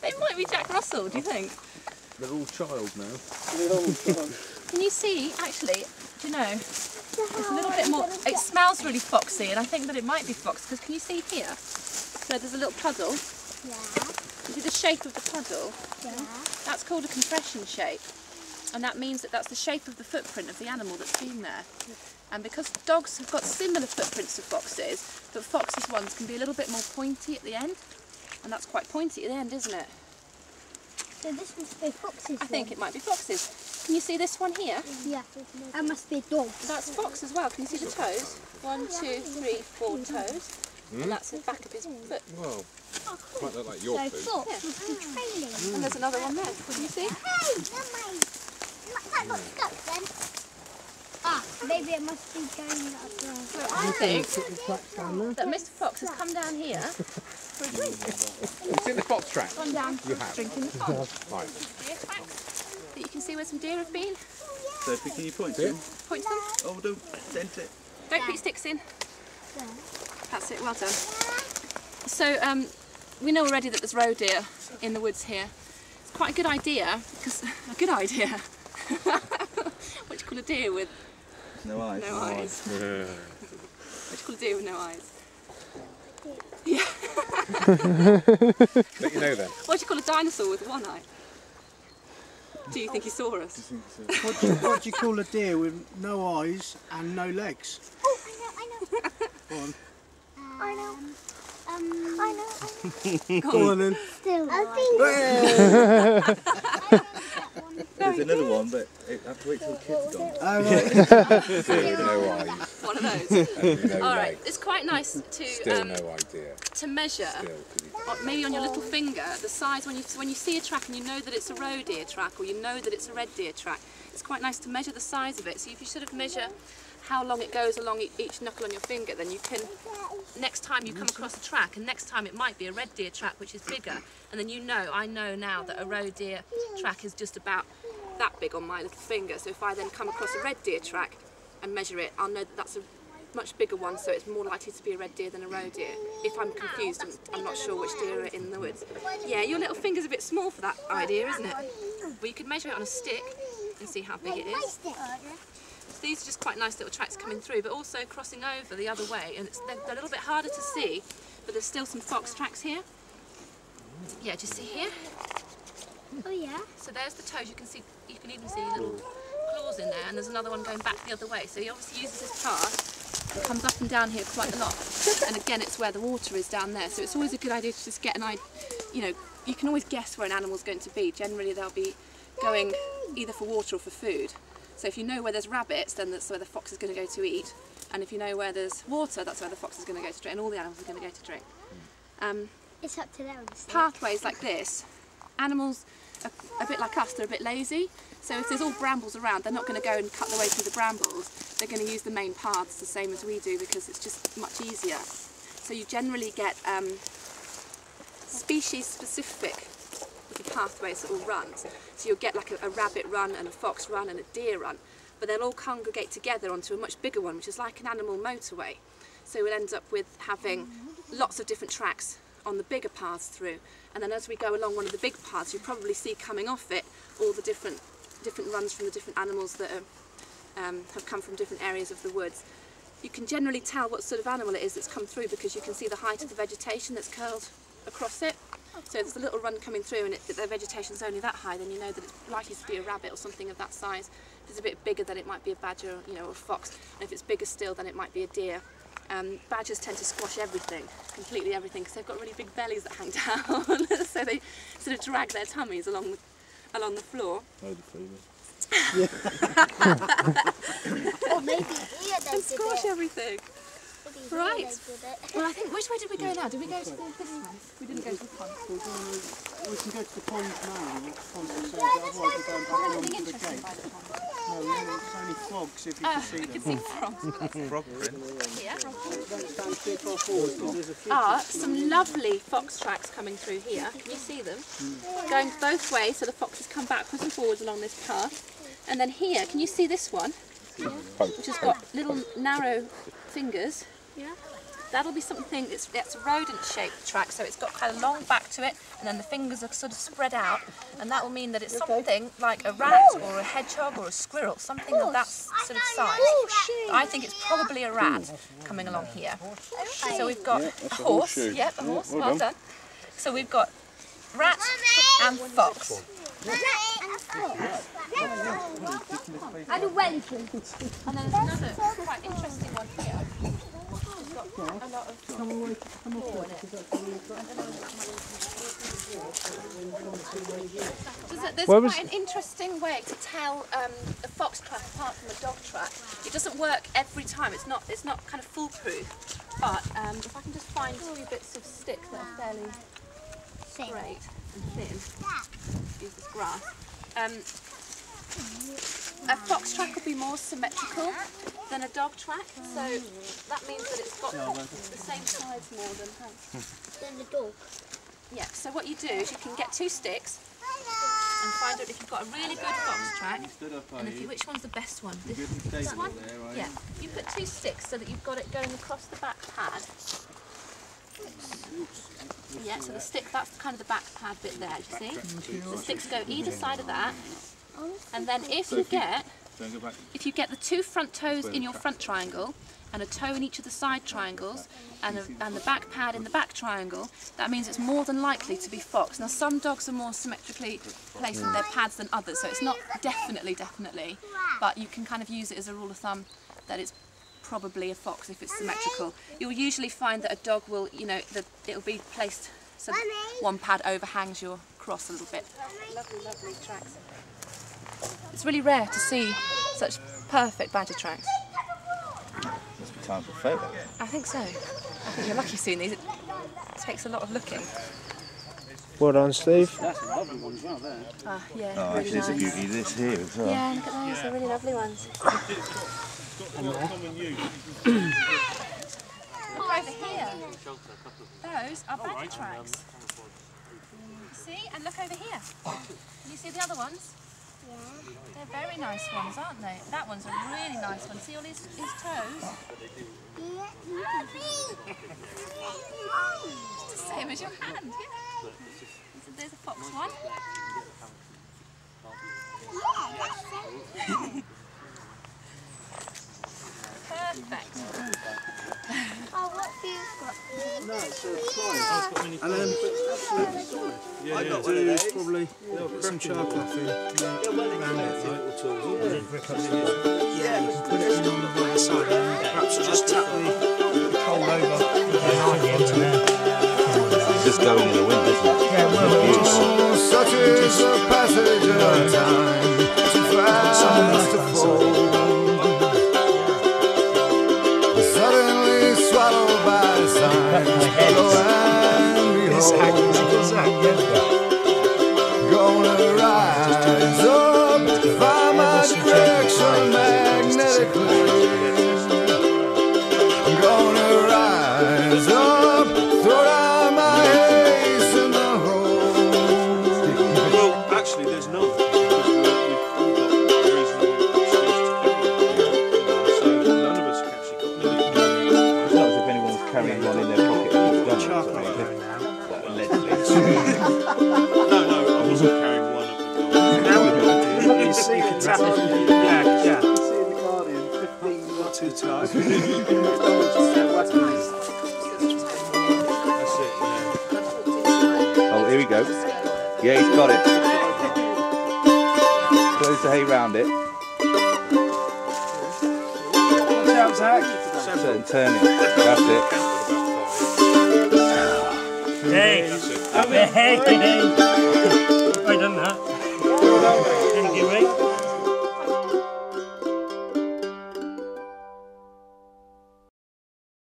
It might be Jack Russell, do you think? They're all child now. Can you see, actually, do you know, it's a little bit more, it smells really foxy, and I think that it might be fox, because can you see here? So there's a little puddle. Yeah. You see the shape of the puddle? Yeah. That's called a compression shape, and that means that that's the shape of the footprint of the animal that's been there. And because dogs have got similar footprints to foxes, but foxes' ones can be a little bit more pointy at the end, and that's quite pointy at the end, isn't it? So this must be foxes. I think it might be foxes. Can you see this one here? Yeah. That must be dogs. That's fox as well. Can you see the toes? 1, 2, 3, 4 toes. And that's the back of his foot. Well, might look like your So food. fox must be trailing. And there's another one there. Can you see? Hey, that got stuck then. Ah, maybe it must be going up there. So I think that Mr. Fox has come down here for a drink. It's in the fox track. Gone down You have. drinking the pond. Right. Deer tracks that you can see where some deer have been. Sophie, can you point to them? Point to them. Oh, don't dent it. Don't put your sticks in. That's it, well done. So we know already that there's roe deer in the woods here. It's quite a good idea, because what do you call a deer with No eyes. no eyes? What do you call a deer with no eyes? Yeah. Let you know then. What do you call a dinosaur with one eye? Do you think he saw us? What do you call a deer with no eyes and no legs? Oh, I know. Go on. I know. Go on then. Still, I think. There's another one, but I have to wait till the kids are gone. Oh, right. Still no eyes. One of those. No All right, legs. it's quite nice Still no idea. to measure, Still, 'cause maybe on your little finger, the size when you see a track and you know that it's a roe deer track or you know that it's a red deer track. It's quite nice to measure the size of it. So if you sort of measure how long it goes along each knuckle on your finger, then you can, next time you come across a track, and next time it might be a red deer track which is bigger, and then I know now that a roe deer track is just about that big on my little finger. So if I then come across a red deer track and measure it, I'll know that that's a much bigger one, so it's more likely to be a red deer than a roe deer. If I'm confused and I'm not sure which deer are in the woods. Yeah, your little finger's a bit small for that idea, isn't it? But you could measure it on a stick and see how big it is. So these are just quite nice little tracks coming through, but also crossing over the other way, and they're a little bit harder to see, but there's still some fox tracks here. Yeah, do you see here? Oh yeah. So there's the toes. You can even see little claws in there, and there's another one going back the other way. So he obviously uses his path. It comes up and down here quite a lot, and again it's where the water is down there, so it's always a good idea to just get an idea. You can always guess where an animal's going to be. Generally they'll be going either for water or for food. So if you know where there's rabbits, then that's where the fox is going to go to eat, and if you know where there's water, that's where the fox is going to go to drink, and all the animals are going to go to drink. It's up to them. Pathways like this, animals are a bit like us, they're a bit lazy. So if there's all brambles around, they're not going to go and cut their way through the brambles. They're going to use the main paths the same as we do because it's just much easier. So you generally get species-specific little pathways that will run. So you'll get like a rabbit run and a fox run and a deer run, but they'll all congregate together onto a much bigger one, which is like an animal motorway. So we'll end up with having lots of different tracks on the bigger paths through, and then as we go along one of the big paths, you probably see coming off it all the different runs from the different animals that have come from different areas of the woods. You can generally tell what sort of animal it is that's come through because you can see the height of the vegetation that's curled across it. So if there's a little run coming through and the vegetation's only that high, then you know that it's likely to be a rabbit or something of that size. If it's a bit bigger, then it might be a badger, or a fox. And if it's bigger still, then it might be a deer. Badgers tend to squash everything, completely everything, because they've got really big bellies that hang down. So they sort of drag their tummies along the floor. Oh, the femur. Or maybe here they And did squash it. everything. Maybe here Right. they did it. Well, I think, which way did we go now? Did we go to this one? We didn't go to the pond. We can go to the pond now. The pond is so otherwise we're going back Anything along to the interesting gate. by the pond? No, it's only frogs if you can see You them. can see frogs, but that's it. Frog print. Yeah. Don't stand too far forward because there's a few. Some lovely fox tracks coming through here. Can you see them? Going both ways, so the foxes come backwards and forwards along this path. And then here, can you see this one? Which has got little narrow fingers. Yeah. that'll be something, it's a rodent-shaped track, so it's got kind of long back to it, and then the fingers are sort of spread out, and that will mean that it's something like a rat or a hedgehog or a squirrel, something of that sort of size. I think it's probably a rat coming along here. So we've got a horse, yep, a horse, well done. So we've got rat and fox. And a wendy. And then there's another quite interesting one here. It's got a lot of claw in it. There's quite an interesting way to tell a fox track apart from a dog track. It doesn't work every time. It's not kind of foolproof. But if I can just find 2 bits of stick that are fairly straight and thin. Use this grass. A fox track will be more symmetrical than a dog track, so that means that it's got the same size more than the dog. Yeah, so what you do is you can get 2 sticks and find out if you've got a really good fox track, and which one's the best one? This one? Yeah, you put 2 sticks so that you've got it going across the back pad. Yeah, so the stick, that's kind of the back pad bit there, do you see? The sticks go either side of that, and then if you get the 2 front toes in your front triangle, and a toe in each of the side triangles, and the back pad in the back triangle, that means it's more than likely to be fox. Now some dogs are more symmetrically placed in their pads than others, so it's not definitely, but you can kind of use it as a rule of thumb that it's probably a fox if it's symmetrical. You'll usually find that a dog will, it'll be placed so that one pad overhangs your cross a little bit. Lovely, lovely tracks. It's really rare to see such perfect badger tracks. Must be time for a photo. I think so. I think you're lucky seeing these. It takes a lot of looking. Well done, Steve. That's a lovely one as well there. Yeah, Oh, really actually, there's a nice. beauty this here as well. Yeah, look at those. They're really lovely ones. Look over here. Those are badger tracks. See? And look over here. Can you see the other ones? Yeah. They're very nice ones, aren't they? That one's a really nice one. See all his toes? It's the same as your hand, yeah. So there's a fox one. Perfect. Oh, what have you got? No, it's a client. And then absolutely solid. I got one of those. Probably put some charcoal off in around it, like. Yeah, you can put it in on the right side and perhaps just tap the coal over behind it. It's just going in the wind, isn't it? Yeah, well, Such is the passage of time, too fast to fall. Suddenly swallowed by signs, lo and behold, gonna rise up, find my direction magnetically. Gonna rise up, throw down my ace in the hole. well, actually, there's none. We've all got reasonable skills to carry it. So none of us have actually got million. It's not as if anyone was carrying one in their pocket and just done Charcoal it. over now. What, allegedly? No, I wasn't carrying one up the garden. You see, you can tap it. Yeah. See in the Guardian, 15 not too tight. That's it, yeah. Oh, here we go. Yeah, he's got it. Close the hay round it. Watch out, Zach. So turn it. That's it. Hey, hey, hey. I done that.